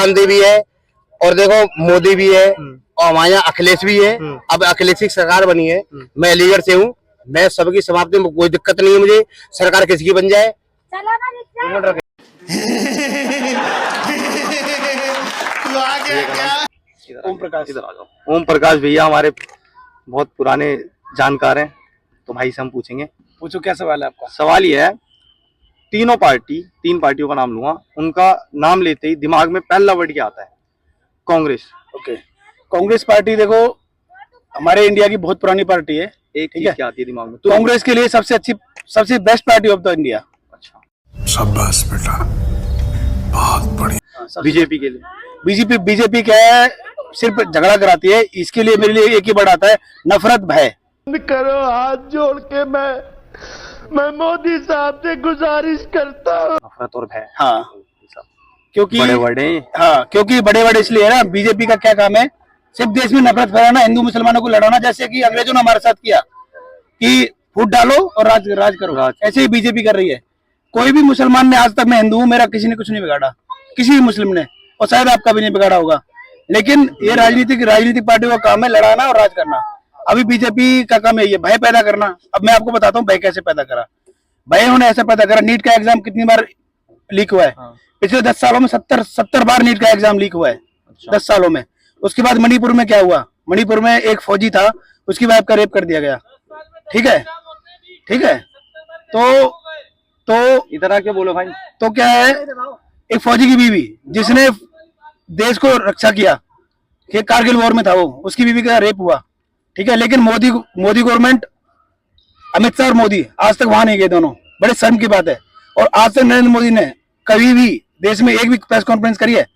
गांधी भी है और देखो मोदी भी है और हमारे यहाँ अखिलेश भी है। अब अखिलेश की सरकार बनी है, मैं अलीगढ़ से हूँ, मैं सबकी समाप्ति में कोई दिक्कत नहीं है मुझे, सरकार किसी की बन जाए। ओम प्रकाश, इधर आ जाओ। ओम प्रकाश भैया हमारे बहुत पुराने जानकार हैं, तो भाई से हम पूछेंगे। पूछो क्या सवाल है आपका? सवाल ये है, तीन पार्टियों का नाम लूंगा, उनका नाम लेते ही दिमाग में पहला वर्ड क्या आता है? कांग्रेस। ओके, कांग्रेस पार्टी देखो हमारे इंडिया की बहुत पुरानी पार्टी है। एक चीज क्या आती है दिमाग में? तो कांग्रेस के लिए सबसे अच्छी, सबसे best party of the India. अच्छा, शाबाश बेटा, बहुत बढ़िया। बीजेपी के लिए? बीजेपी क्या है, सिर्फ झगड़ा कराती है। इसके लिए मेरे लिए एक ही वर्ड आता है, नफरत, भय। करो हाथ जोड़ के मैं मोदी साहब से गुजारिश करता हूँ। नफरत और भय, हाँ, क्योंकि बड़े वर्ड हैं। हाँ, क्योंकि बड़े वर्ड इसलिए है ना, बीजेपी का क्या काम है, सिर्फ देश में नफरत फैलाना, हिंदू मुसलमानों को लड़ाना। जैसे कि अंग्रेजों ने हमारे साथ किया कि फूट डालो और राज करो, ऐसे ही बीजेपी कर रही है। कोई भी मुसलमान ने आज तक, मैं हिंदू हूँ, मेरा किसी ने कुछ नहीं बिगाड़ा, किसी भी मुस्लिम ने, और शायद आपका भी नहीं बिगाड़ा होगा। लेकिन ये राजनीतिक पार्टियों का काम है लड़ाना और राज करना। अभी बीजेपी का काम है ये भय पैदा करना। अब मैं आपको बताता हूँ भय कैसे पैदा करा। भय उन्होंने ऐसा पैदा करा, नीट का एग्जाम कितनी बार लीक हुआ है? पिछले 10 सालों में 70 बार नीट का एग्जाम लीक हुआ है। 10 सालों में। उसके बाद मणिपुर में क्या हुआ? मणिपुर में एक फौजी था, उसकी वाइफ का रेप कर दिया गया। ठीक है। तो इधर आके बोलो भाई। तो क्या है, एक फौजी की बीवी जिसने देश को रक्षा किया, कि कारगिल वॉर में था वो, उसकी बीवी का रेप हुआ। ठीक है, लेकिन मोदी गवर्नमेंट, अमित शाह और मोदी आज तक वहां नहीं गए दोनों। बड़े शर्म की बात है। और आज तक नरेंद्र मोदी ने कभी भी देश में एक भी प्रेस कॉन्फ्रेंस करी है?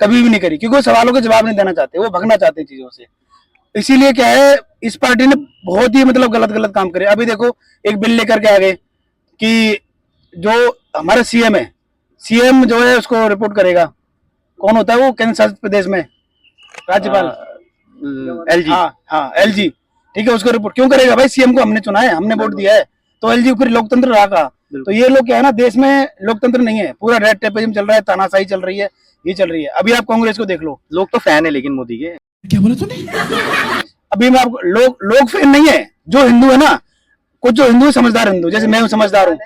कभी भी नहीं करी, क्योंकि वो सवालों के जवाब नहीं देना चाहते, वो भगना चाहते हैं चीजों से। इसीलिए क्या है, इस पार्टी ने बहुत ही मतलब गलत काम करे। अभी देखो एक बिल लेकर के आ गए कि जो हमारा सीएम है, सीएम जो है उसको रिपोर्ट करेगा। कौन होता है वो केंद्र शासित प्रदेश में? राज्यपाल, एलजी। हाँ, एलजी। ठीक है, उसको रिपोर्ट क्यों करेगा भाई? सीएम को हमने चुना है, हमने वोट दिया है, तो एलजी फिर लोकतंत्र रहा कहा? तो ये लोग क्या है ना, देश में लोकतंत्र नहीं है, पूरा रेड टेपिज्म चल रहा है, तानाशाही चल रही है, ये चल रही है। अभी आप कांग्रेस को देख लो, लोग तो फैन है लेकिन मोदी के। क्या बोला तूने? अभी मैं आपको, लोग फैन नहीं है, जो हिंदू है ना, कुछ जो हिंदू समझदार हिंदू, जैसे मैं समझदार हूँ।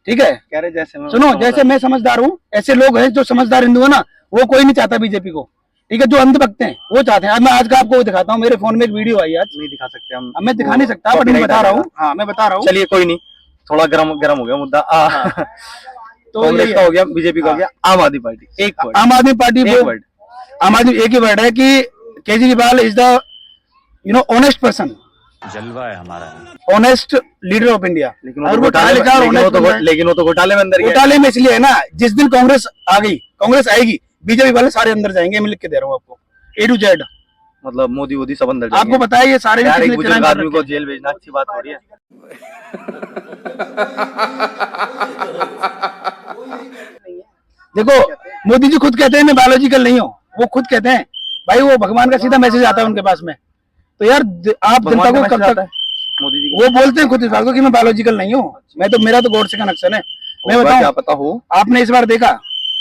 ठीक है, कह रहे जैसे सुनो, जैसे मैं समझदार हूँ, ऐसे लोग हैं जो समझदार हिंदू है ना, वो कोई नहीं चाहता बीजेपी को। ठीक है, जो अंधभक्त हैं वो चाहते हैं। अब मैं आज का आपको दिखाता हूँ, मेरे फोन में एक वीडियो आई आज। नहीं दिखा सकते हम। अब मैं दिखा नहीं सकता, बट मैं बता रहा हूँ। हाँ, मैं बता रहा हूँ। चलिए कोई नहीं, थोड़ा गरम हो गया मुद्दा। तो कांग्रेस का हो गया, बीजेपी का हो गया, आम आदमी पार्टी। एक वर्ड। आम आदमी पार्टी, एक वर्ड। आम आदमी एक ही वर्ड है कि Kejriwal is the honest person, जलवा है हमारा, ऑनेस्ट लीडर ऑफ इंडिया। लेकिन वो तो घोटाले में अंदर गया। घोटाले में इसलिए है ना, जिस दिन कांग्रेस आ गई, कांग्रेस आएगी, बीजेपी वाले सारे अंदर जाएंगे। मैं लिख के दे रहा हूँ आपको, A to Z। मतलब मोदी सब अंदर जाएंगे। आपको पता है ये सारे एक बुजुर्ग आदमी को जेल भेजना अच्छी बात हो रही है? देखो, मोदी जी खुद कहते हैं मैं बायोलॉजिकल नहीं हूँ, वो खुद कहते हैं भाई, वो भगवान का सीधा मैसेज आता है उनके पास में। तो यार आप जनता को कब तक, मोदी जी वो बोलते हैं खुद इस बात को कि मैं बायोलॉजिकल नहीं हूँ, मैं तो, मेरा तो गॉड से कनेक्शन है। मैं बताऊं, क्या पता हो, आपने इस बार देखा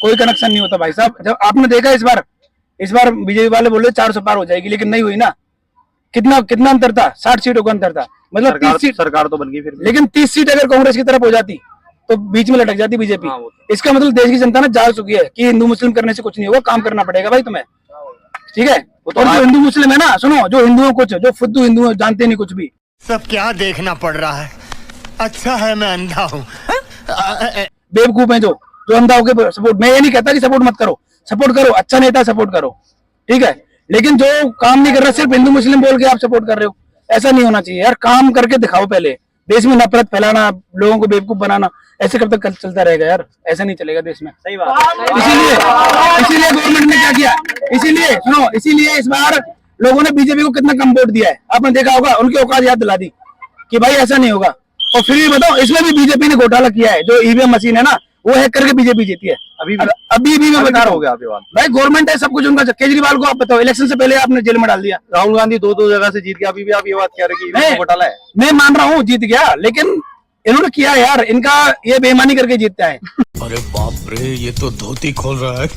कोई कनेक्शन नहीं होता भाई साहब। जब आपने देखा इस बार बीजेपी वाले बोले 400 पार हो जाएगी, लेकिन नहीं हुई ना। कितना अंतर था? 60 सीटों का अंतर था, मतलब 30 सीट। सरकार तो बन गई फिर, लेकिन 30 सीट अगर कांग्रेस की तरफ हो जाती तो बीच में लटक जाती बीजेपी। इसका मतलब देश की जनता ने जाग चुकी है कि हिंदू मुस्लिम करने से कुछ नहीं होगा, काम करना पड़ेगा भाई तुम्हें। ठीक है, और जो हिंदू मुस्लिम है ना, सुनो, जो हिंदू है, कुछ जो फुद्दू हिंदू है, जानते नहीं कुछ भी। सब क्या देखना पड़ रहा है? अच्छा है मैं अंधा हूँ। बेवकूफ है जो अंधा होकर सपोर्ट। मैं ये नहीं कहता कि सपोर्ट मत करो, सपोर्ट करो, अच्छा नेता सपोर्ट करो। ठीक है, लेकिन जो काम नहीं कर रहा, सिर्फ हिंदू मुस्लिम बोल के आप सपोर्ट कर रहे हो, ऐसा नहीं होना चाहिए यार। काम करके दिखाओ पहले। देश में नफरत फैलाना, लोगों को बेवकूफ बनाना, ऐसे कब तक चलता रहेगा यार? ऐसा नहीं चलेगा देश में। सही बात। इसीलिए गवर्नमेंट ने क्या किया, इसीलिए इस बार लोगों ने बीजेपी को कितना कम वोट दिया है। आपने देखा होगा, उनकी औकात याद दिला दी कि भाई ऐसा नहीं होगा। और फिर भी बताओ, इसमें भी बीजेपी ने घोटाला किया है। जो ईवीएम मशीन है ना, वो हैक करके बीजेपी जीती है। अभी भी मैं बता रहा हूँ भाई, गवर्नमेंट है, सब कुछ उनका। केजरीवाल को आप बताओ, इलेक्शन से पहले आपने जेल में डाल दिया। राहुल गांधी दो जगह से जीत गया, अभी भी आप ये बात कह रहे हैं कि घोटाला है? मैं मान रहा हूँ जीत गया, लेकिन इन्होंने किया यार, इनका ये बेईमानी करके जीतता है। अरे बाप रे, ये तो धोती खोल रहा है।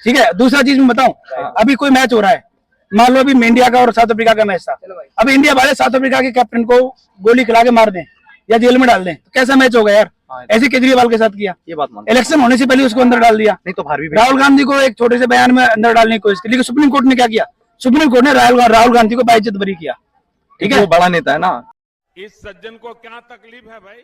ठीक है। दूसरा चीज मैं बताऊं, अभी कोई मैच हो रहा है, मान लो अभी इंडिया का और साउथ अफ्रीका का मैच था, अभी इंडिया वाले साउथ अफ्रीका के कैप्टन को गोली खिला के मार दें या जेल में डाल दें, तो कैसा मैच होगा यार। ऐसे केजरीवाल के साथ किया, ये बात मानता इलेक्शन होने से पहले उसको अंदर डाल दिया। नहीं तो बाहर भी राहुल गांधी को एक छोटे से बयान में अंदर डालने की कोशिश की, लेकिन सुप्रीम कोर्ट ने क्या किया, सुप्रीम कोर्ट ने राहुल गांधी को बाइज्जत बरी किया। ठीक है, वो बड़ा नेता है ना, इस सज्जन को क्या तकलीफ है भाई?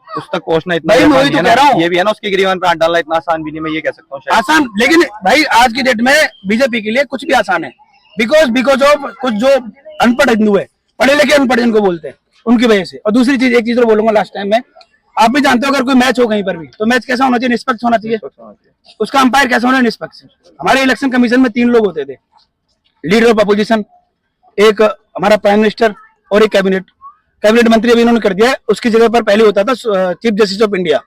उस तक पहुंचना इतना भाई, मैं वही आसान तो नहीं है कह रहा ना। हूँ। ये भी है ना, उसके गिरबान पे हाथ डालना इतना आसान भी नहीं, मैं ये कह सकता हूँ शायद। आसान, लेकिन भाई आज की डेट में बीजेपी के लिए कुछ भी आसान है, बिकॉज ऑफ कुछ जो अनपढ़ हिंदू है, पढ़े लिखे अनपढ़ जिनको बोलते हैं, उनकी वजह से। और दूसरी चीज, एक चीज और बोलूंगा लास्ट टाइम में, आप भी जानते हो अगर कोई मैच हो कहीं पर भी, तो मैच कैसा होना चाहिए, निष्पक्ष होना चाहिए। उसका अंपायर कैसा होना है, निष्पक्ष। हमारे इलेक्शन कमीशन में 3 लोग होते थे, लीडर ऑफ अपोजिशन, एक हमारा प्राइम मिनिस्टर और एक कैबिनेट मंत्री अभी इन्होंने कर दिया है। उसकी जगह पर पहले होता था चीफ जस्टिस ऑफ इंडिया।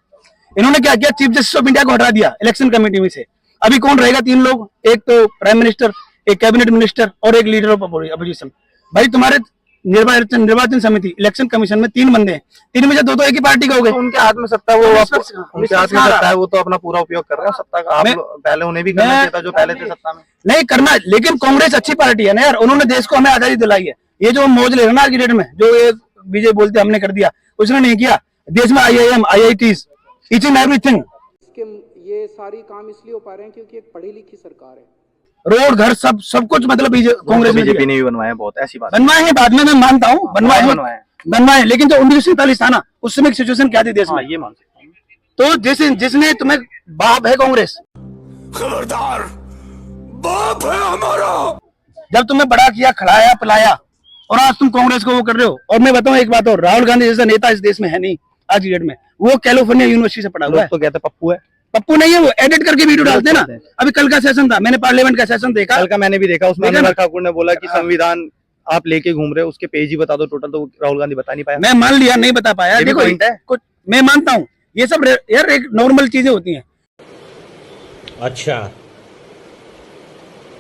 इन्होंने क्या किया, चीफ जस्टिस ऑफ इंडिया को हटा दिया इलेक्शन कमेटी में से। अभी कौन रहेगा, 3 लोग, एक तो प्राइम मिनिस्टर, एक कैबिनेट मिनिस्टर और एक लीडर ऑफ अपोजिशन। भाई तुम्हारे निर्वाचन समिति इलेक्शन कमीशन में 3 बंदे हैं, 3 में से 2 तो एक ही पार्टी के हो गए। उनके हाथ में सत्ता, वो उनके हाथ में सत्ता है, वो तो अपना पूरा उपयोग कर रहे हैं सत्ता का। पहले उन्हें भी करना चाहिए था जो पहले थे सत्ता में। नहीं करना, लेकिन कांग्रेस अच्छी पार्टी है ना यार, उन्होंने देश को हमें आजादी दिलाई है। ये जो मौज ले रहे ना आज की डेट में, जो ये बीजेपी बोलते हमने कर दिया, उसने नहीं किया। देश में IIM, IITs, each and everything, ये सारी काम इसलिए हो पा रहे हैं क्योंकि एक पढ़ी लिखी सरकार है। रोड घर सब कुछ मतलब कांग्रेस ने बीजेपी ने भी बनवाया, बहुत ऐसी बात बनवाए हैं, बाद में मैं मानता हूँ बनवाए, लेकिन जो 1947 था ना, उस समय सिचुएशन क्या थी देश में, ये मान सकता हूं। तो जिसने तुम्हें बाप है कांग्रेस, खबरदार, बाप है हमारा। जब तुम्हें बड़ा किया, खिलाया पिलाया, और आज तुम कांग्रेस को वो कर रहे हो। और मैं बताऊं एक बात और, राहुल गांधी जैसा नेता इस देश में है नहीं आज की डेट में। वो कैलिफोर्निया यूनिवर्सिटी से पढ़ा हुआ है। तो कहते पप्पू है, पप्पू नहीं है, वो एडिट करके वीडियो डालते हैं ना। अभी कल का सेशन था, मैंने पार्लियामेंट का सेशन देखा, कल का मैंने भी देखा, उसमें अनुराग ठाकुर ने बोला कि संविधान आप लेके घूम रहे हो, उसके पेज ही बता दो टोटल, तो राहुल गांधी बता नहीं पाया। मैं मान लिया नहीं बता पाया। ये भी देखो पॉइंट है। कुछ मैं मानता हूँ, ये सब यार एक नॉर्मल चीजें होती हैं। अच्छा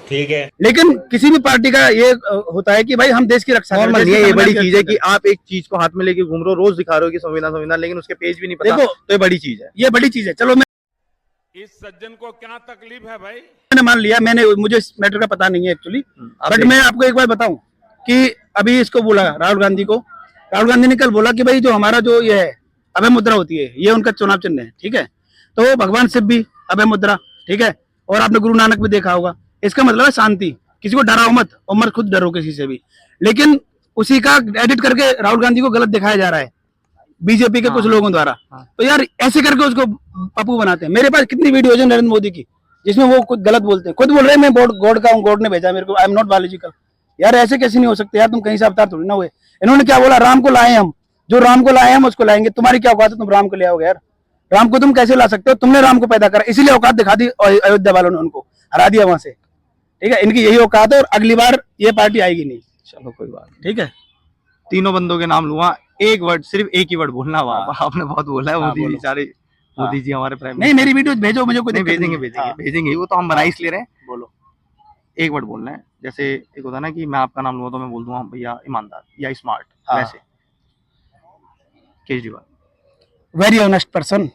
ठीक है, लेकिन किसी भी पार्टी का ये होता है कि भाई हम देश की रक्षा करें। नॉर्मल नहीं है, ये बड़ी चीज है कि आप एक चीज को हाथ में लेके घूम रहे हो, रोज दिखा रहे हो कि संविधान, लेकिन उसके पेज भी नहीं पता। देखो, तो ये बड़ी चीज है, ये बड़ी चीज है। चलो इस सज्जन को क्या तकलीफ है भाई? मैंने मान लिया, मुझे इस मैटर का पता नहीं है एक्चुअली, बट मैं आपको एक बार बताऊं कि अभी इसको बोला राहुल गांधी ने कल बोला कि भाई जो हमारा जो ये है अभय मुद्रा होती है, ये उनका चुनाव चिन्ह है। ठीक है, तो भगवान शिव भी अभय मुद्रा, ठीक है, और आपने गुरु नानक भी देखा होगा। इसका मतलब है शांति, किसी को डराओ मत और मत खुद डरो किसी से भी। लेकिन उसी का एडिट करके राहुल गांधी को गलत दिखाया जा रहा है बीजेपी के कुछ लोगों द्वारा। तो यार ऐसे करके उसको पप्पू बनाते हैं। मेरे पास कितनी वीडियोज है नरेंद्र मोदी की जिसमें वो कुछ गलत बोलते हैं, खुद बोल रहे हैं मैं गॉड का हूँ, गॉड ने भेजा मेरे को, आई एम नॉट बायोलॉजिकल। यार ऐसे कैसे नहीं हो सकते यार, तुम कहीं से अवतार थोड़ी ना हुए। इन्होंने क्या बोला, राम को लाए हम, जो राम को लाए हम उसको लाएंगे। तुम्हारी क्या औकात है, तुम राम को ले आओगे यार? राम को तुम कैसे ला सकते हो? तुमने राम को पैदा करा, इसीलिए औकात दिखा दी अयोध्या वालों ने, उनको हरा दिया वहां से। ठीक है, इनकी यही औकात है और अगली बार ये पार्टी आएगी नहीं। चलो कोई बात नहीं। ठीक है, तीनों बंदों के नाम लूंगा, एक वर्ड, सिर्फ एक ही वर्ड बोलना। आपने बहुत बोला है, मोदी जी सारे, मोदी जी हमारे प्राइम नहीं मेरी वीडियो भेजो, मुझे कोई भेजेंगे, वो तो हम बना इसलिए रहे। बोलो, एक वर्ड बोलना है। जैसे एक होता है ना कि मैं आपका नाम लूंगा तो मैं बोल दूंगा भैया ईमानदार या स्मार्ट, वैसे केजरीवाल वेरी ऑनेस्ट पर्सन।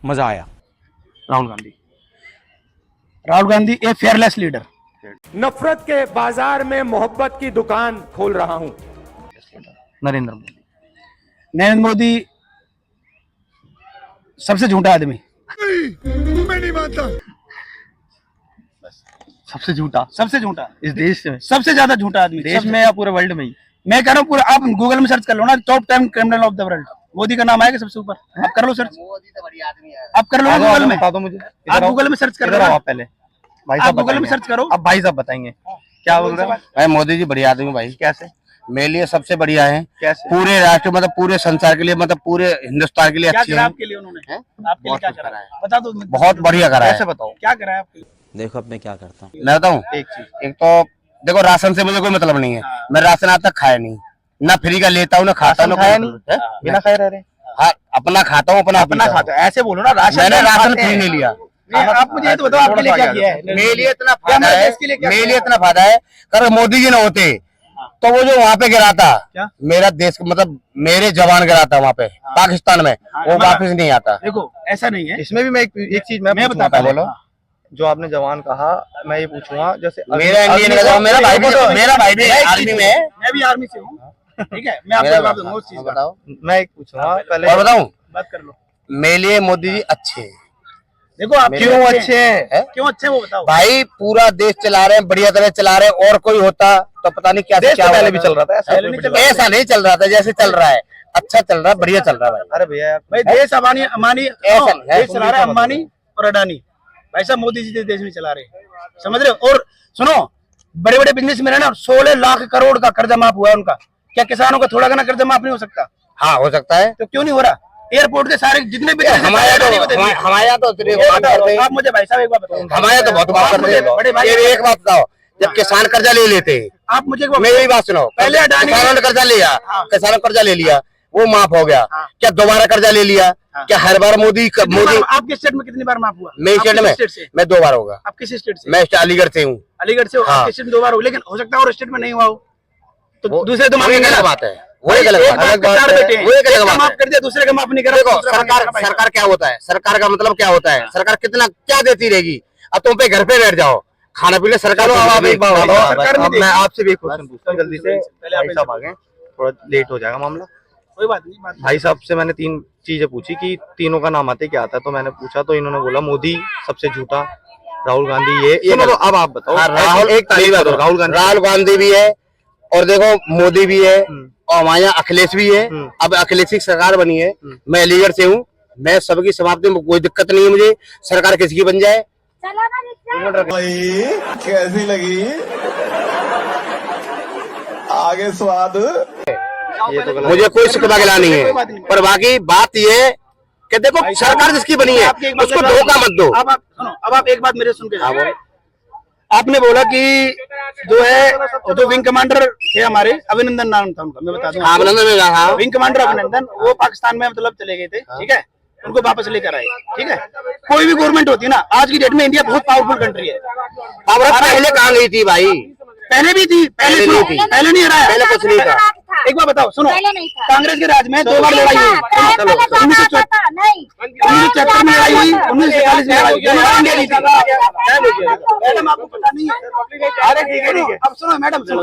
मजा आया। राहुल गांधी ए फेयरलेस लीडर। नफरत के बाजार में मोहब्बत की दुकान खोल रहा हूं। नरेंद्र मोदी सबसे झूठा आदमी। मैं नहीं मानता। सबसे झूठा इस देश में सबसे ज्यादा झूठा आदमी, देश में या पूरे वर्ल्ड में ही? मैं कह रहा हूँ पूरा। आप गूगल में सर्च कर लो ना, top 10 criminal of the world, Modi का नाम आएगा सबसे ऊपर। आप कर लो सर्च, मोदी तो बढ़िया आदमी है। आप कर लो गूगल में, बता दो मुझे। आप गूगल में सर्च कर लो। आप पहले भाई साहब गूगल में सर्च करो। अब भाई साहब बताएंगे क्या बोल रहे हैं। भाई मोदी जी बढ़िया आदमी भाई। कैसे? मेरे लिए सबसे बढ़िया है। कैसे? पूरे राष्ट्र मतलब पूरे संसार के लिए, मतलब पूरे हिंदुस्तान के लिए अच्छी है। आपके लिए उन्होंने आपके लिए क्या करा है बता दो। बहुत बढ़िया करा है। कैसे बताओ क्या करा है आपके लिए? देखो अब मैं क्या करता हूँ, मैं बताऊँ, एक चीज, एक तो देखो राशन से मुझे कोई मतलब नहीं है। मैं राशन आज तक खाया नहीं, ना फ्री का लेता हूँ ना खाता हूँ। खाया नहीं, बिना खाए रह रहे। हाँ, अपना खाता हूँ, अपना खाता है। ऐसे बोलो ना, राशन मैंने राशन फ्री नहीं लिया। आप मुझे ये तो बताओ आपके लिए क्या किया है? मेरे लिए इतना फायदा है, मेरे लिए इतना फायदा है, अगर मोदी जी न होते तो वो जो वहाँ पे गिरा था, मेरा देश मतलब मेरे जवान गिरा था वहाँ पे पाकिस्तान में, वो वापस नहीं आता। देखो ऐसा नहीं है, इसमें भी मैं एक चीज मैं बताता हूँ। बोलो। जो आपने जवान कहा, मैं ये पूछूंगा जैसे मेरा इंडियन का जवान, मेरा भाई भी आर्मी में है। मैं भी आर्मी से हूँ, ठीक है। मैं आपको जवाब दूंगा उस चीज का। बताओ, मैं एक पूछूंगा पहले, और बताऊं, बात कर लो। मेरे लिए मोदी जी अच्छे हैं। देखो आप क्यों अच्छे हैं? क्यों अच्छे वो बताओ। भाई पूरा देश चला रहे हैं, बढ़िया तरह चला रहे हैं। और कोई होता तो पता नहीं क्या देश क्या तो पहले होता। भी चल रहा था, पहले नहीं चल रहा था। ऐसा नहीं चल रहा था जैसे चल रहा है, अच्छा चल रहा है, बढ़िया चल रहा है भाई। अरे भैया भाई देश अम्बानी ऐसा नहीं है। देश चला रहा है अंबानी और अडानी, भाई साहब मोदी जी देश में चला रहे हैं, समझ रहे हो। और सुनो, बड़े बड़े बिजनेसमैन है ना, 16 लाख करोड़ का कर्जा माफ हुआ है उनका। क्या किसानों का थोड़ा घना कर्जा माफ नहीं हो सकता? हाँ हो सकता है। तो क्यों नहीं हो रहा? एयरपोर्ट के सारे जितने भी हमारे यहाँ तो आप मुझे भाई साहब एक बात बताओ, हमारे यहाँ तो बहुत बात करते हैं। बड़े भाई ये एक बात बताओ, जब किसान कर्जा ले लेते हैं, आप मुझे एक बात मेरी बात सुनो, पहले अडानी किसानों ने कर्जा लिया, किसानों ने कर्जा ले लिया, वो माफ हो गया। क्या दोबारा कर्जा ले लिया? क्या हर बार मोदी आपके स्टेट में कितनी बार माफ हुआ? मेरे स्टेट में मैं 2 बार होगा। आप किस स्टेट से? मैं अलीगढ़ से हूँ। अलीगढ़ से हो? हाँ। आपके स्टेट में 2 बार हो, लेकिन हो सकता है और स्टेट में नहीं हुआ हो, तो दूसरे तो वो माफी एक अलग बात है, वो एक अलग बात है, वो एक अलग बात माफ है। कर दिया, दूसरे का माफ नहीं करा। देखो सरकार क्या होता है, सरकार का मतलब क्या होता है, सरकार कितना क्या देती रहेगी। अब तुम पे घर पे बैठ जाओ, खाना पीने सरकार। अब एक बात बताओ, सरकार नहीं अब मैं देगी। आपसे भी एक क्वेश्चन पूछता हूँ जल्दी से, पहले आप भाई साहब आ गए, थोड़ा लेट हो जाएगा मामला। कोई बात नहीं, बात भाई साहब से मैंने 3 चीजें पूछी कि तीनों का नाम आते क्या आता है, तो मैंने पूछा तो इन्होंने बोला मोदी सबसे झूठा, राहुल गांधी ये सुनो, तो अब आप बताओ। हाँ, राहुल एक तारीफ करो, राहुल गांधी भी है, और देखो मोदी भी है, और हमारे यहाँ अखिलेश भी है। अब अखिलेश की सरकार बनी है, मैं अलीगढ़ से हूँ, मैं सबकी समाप्ति में कोई दिक्कत नहीं है मुझे, सरकार किसी की बन जाए। भाई कैसी लगी? आगे स्वाद। ये तो गलत मुझे कोई शिकवा गिला नहीं है, पर बाकी बात ये है कि देखो सरकार जिसकी बनी है उसको धोखा मत दो। अब आप सुनो, अब आप एक बात मेरे सुन के जाओ। आपने बोला कि जो है जो विंग कमांडर थे हमारे, अभिनंदन नाम था उनका, मैं बता दूं। हाँ, अभिनंदन में कहा। विंग कमांडर अभिनंदन, वो पाकिस्तान में मतलब चले गए थे, ठीक है, उनको वापस लेकर आए, ठीक है। कोई भी गवर्नमेंट होती है ना, आज की डेट में इंडिया बहुत पावरफुल कंट्री है। अब पहले कहाँ गई थी भाई? पहले भी थी, पहले नहीं थी, पहले नहीं हराया, पहले कुछ नहीं था। एक बार बताओ, सुनो, कांग्रेस के राज में 2 बार लड़ाई हुई, 1974 में लड़ाई हुई, 1941 में लड़ाई हुई, इंडिया जीती। मैडम आपको पता नहीं है? अरे ठीक है, अब सुनो मैडम, सुनो।